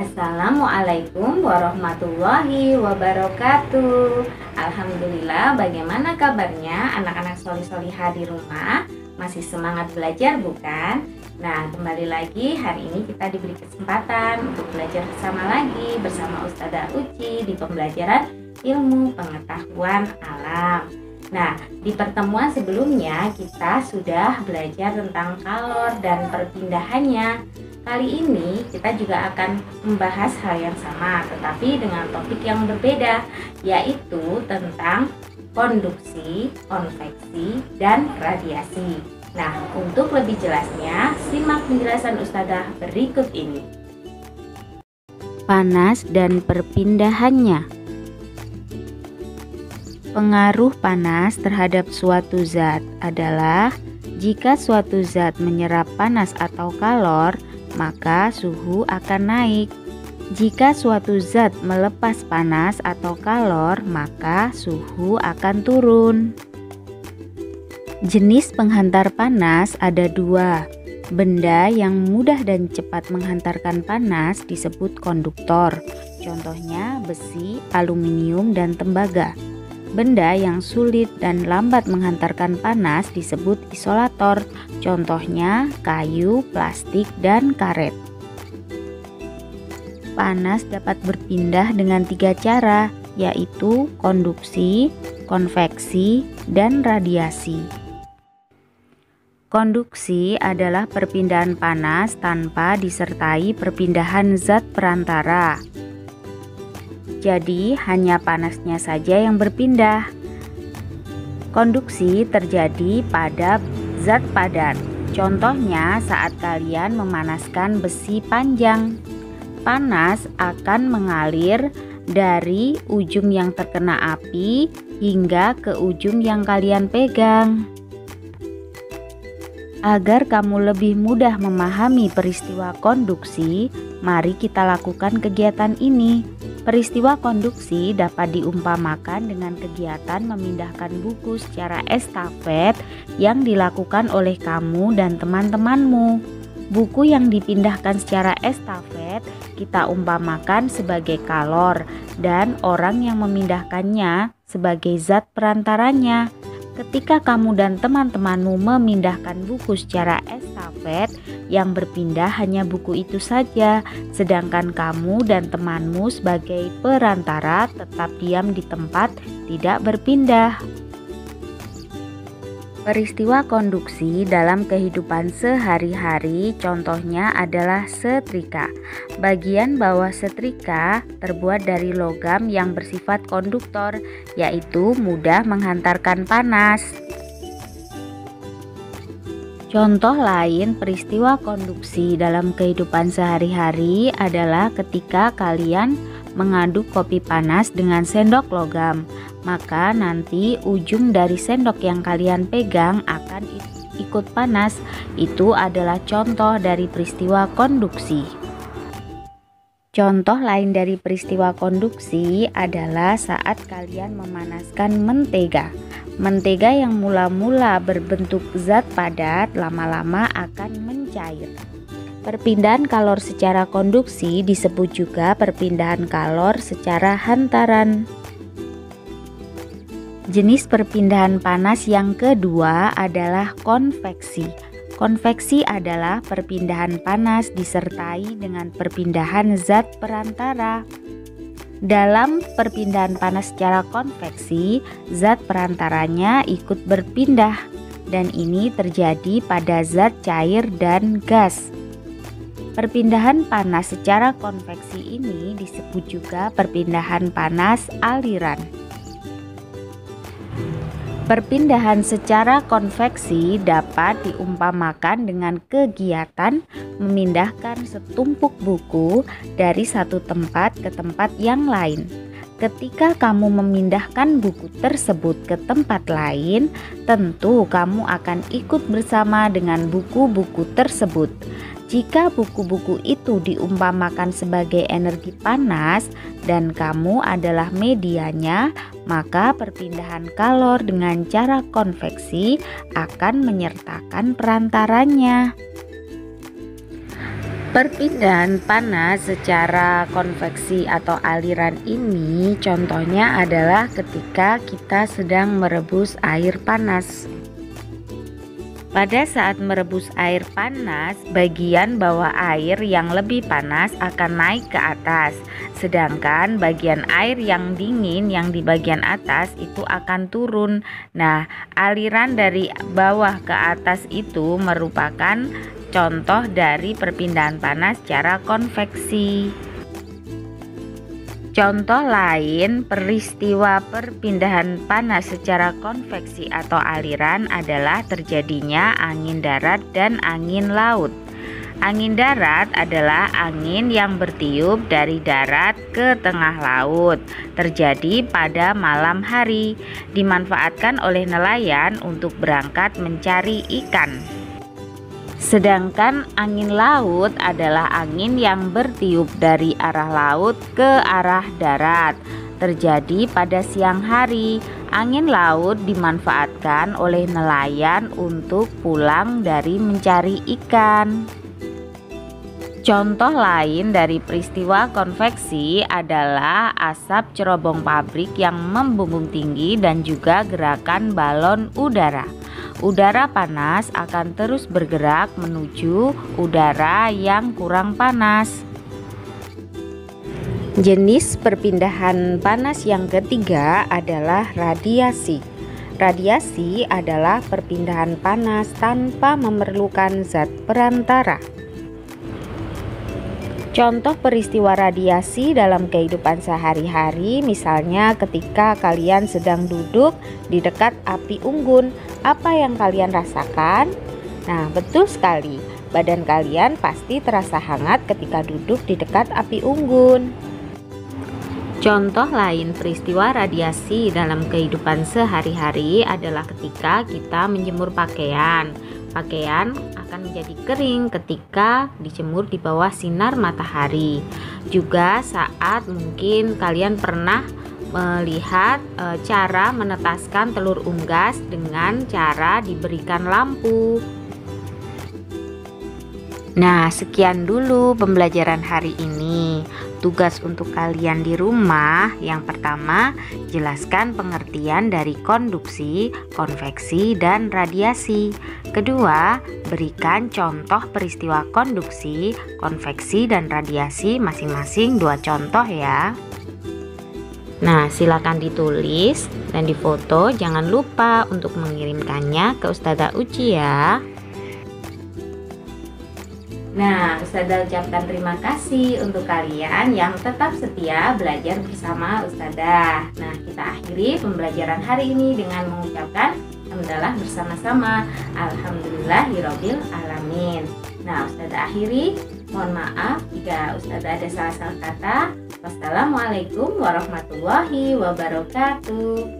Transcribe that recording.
Assalamualaikum warahmatullahi wabarakatuh. Alhamdulillah, bagaimana kabarnya anak-anak solih-solihah di rumah? Masih semangat belajar bukan? Nah, kembali lagi hari ini kita diberi kesempatan untuk belajar bersama lagi bersama Ustazah Uci di pembelajaran ilmu pengetahuan alam. Nah, di pertemuan sebelumnya kita sudah belajar tentang kalor dan perpindahannya. Kali ini kita juga akan membahas hal yang sama, tetapi dengan topik yang berbeda, yaitu tentang konduksi, konveksi, dan radiasi. Nah, untuk lebih jelasnya, simak penjelasan Ustazah berikut ini. Panas dan perpindahannya. Pengaruh panas terhadap suatu zat adalah jika suatu zat menyerap panas atau kalor, maka suhu akan naik. Jika suatu zat melepas panas atau kalor, maka suhu akan turun. Jenis penghantar panas ada dua. Benda yang mudah dan cepat menghantarkan panas disebut konduktor. Contohnya besi, aluminium, dan tembaga. Benda yang sulit dan lambat menghantarkan panas disebut isolator. Contohnya kayu, plastik, dan karet. Panas dapat berpindah dengan tiga cara, yaitu konduksi, konveksi, dan radiasi. Konduksi adalah perpindahan panas tanpa disertai perpindahan zat perantara. Jadi hanya panasnya saja yang berpindah. Konduksi terjadi pada zat padat. Contohnya saat kalian memanaskan besi panjang. Panas akan mengalir dari ujung yang terkena api hingga ke ujung yang kalian pegang. Agar kamu lebih mudah memahami peristiwa konduksi, mari kita lakukan kegiatan ini. Peristiwa konduksi dapat diumpamakan dengan kegiatan memindahkan buku secara estafet yang dilakukan oleh kamu dan teman-temanmu. Buku yang dipindahkan secara estafet kita umpamakan sebagai kalor dan orang yang memindahkannya sebagai zat perantaranya. Ketika kamu dan teman-temanmu memindahkan buku secara estafet, yang berpindah hanya buku itu saja, sedangkan kamu dan temanmu sebagai perantara tetap diam di tempat, tidak berpindah. Peristiwa konduksi dalam kehidupan sehari-hari contohnya adalah setrika. Bagian bawah setrika terbuat dari logam yang bersifat konduktor, yaitu mudah menghantarkan panas. Contoh lain peristiwa konduksi dalam kehidupan sehari-hari adalah ketika kalian mengaduk kopi panas dengan sendok logam. Maka nanti ujung dari sendok yang kalian pegang akan ikut panas. Itu adalah contoh dari peristiwa konduksi. Contoh lain dari peristiwa konduksi adalah saat kalian memanaskan mentega. Mentega yang mula-mula berbentuk zat padat lama-lama akan mencair. Perpindahan kalor secara konduksi disebut juga perpindahan kalor secara hantaran. Jenis perpindahan panas yang kedua adalah konveksi. Konveksi adalah perpindahan panas disertai dengan perpindahan zat perantara. Dalam perpindahan panas secara konveksi, zat perantaranya ikut berpindah, dan ini terjadi pada zat cair dan gas. Perpindahan panas secara konveksi ini disebut juga perpindahan panas aliran. Perpindahan secara konveksi dapat diumpamakan dengan kegiatan memindahkan setumpuk buku dari satu tempat ke tempat yang lain. Ketika kamu memindahkan buku tersebut ke tempat lain, tentu kamu akan ikut bersama dengan buku-buku tersebut. Jika buku-buku itu diumpamakan sebagai energi panas dan kamu adalah medianya, maka perpindahan kalor dengan cara konveksi akan menyertakan perantaranya. Perpindahan panas secara konveksi atau aliran ini contohnya adalah ketika kita sedang merebus air panas. Pada saat merebus air panas, bagian bawah air yang lebih panas akan naik ke atas, sedangkan bagian air yang dingin yang di bagian atas itu akan turun. Nah, aliran dari bawah ke atas itu merupakan contoh dari perpindahan panas secara konveksi. Contoh lain peristiwa perpindahan panas secara konveksi atau aliran adalah terjadinya angin darat dan angin laut. Angin darat adalah angin yang bertiup dari darat ke tengah laut, terjadi pada malam hari, dimanfaatkan oleh nelayan untuk berangkat mencari ikan. Sedangkan angin laut adalah angin yang bertiup dari arah laut ke arah darat, terjadi pada siang hari. Angin laut dimanfaatkan oleh nelayan untuk pulang dari mencari ikan. Contoh lain dari peristiwa konveksi adalah asap cerobong pabrik yang membumbung tinggi dan juga gerakan balon udara. Udara panas akan terus bergerak menuju udara yang kurang panas. Jenis perpindahan panas yang ketiga adalah radiasi. Radiasi adalah perpindahan panas tanpa memerlukan zat perantara. Contoh peristiwa radiasi dalam kehidupan sehari-hari, misalnya ketika kalian sedang duduk di dekat api unggun, apa yang kalian rasakan? Nah, betul sekali, badan kalian pasti terasa hangat ketika duduk di dekat api unggun. Contoh lain peristiwa radiasi dalam kehidupan sehari-hari adalah ketika kita menjemur pakaian. Pakaian akan menjadi kering ketika dijemur di bawah sinar matahari. Juga saat mungkin kalian pernah melihat cara menetaskan telur unggas dengan cara diberikan lampu. Nah, sekian dulu pembelajaran hari ini. Tugas untuk kalian di rumah, yang pertama, jelaskan pengertian dari konduksi, konveksi, dan radiasi. Kedua, berikan contoh peristiwa konduksi, konveksi, dan radiasi masing-masing 2 contoh ya. Nah, silakan ditulis dan difoto. Jangan lupa untuk mengirimkannya ke Ustazah Uci ya. Nah, Ustazah ucapkan terima kasih untuk kalian yang tetap setia belajar bersama Ustazah. Nah, kita akhiri pembelajaran hari ini dengan mengucapkan hamdalah bersama-sama. Alhamdulillahirabbil alamin. Nah, Ustazah akhiri. Mohon maaf jika Ustazah ada salah-salah kata. Wassalamualaikum warahmatullahi wabarakatuh.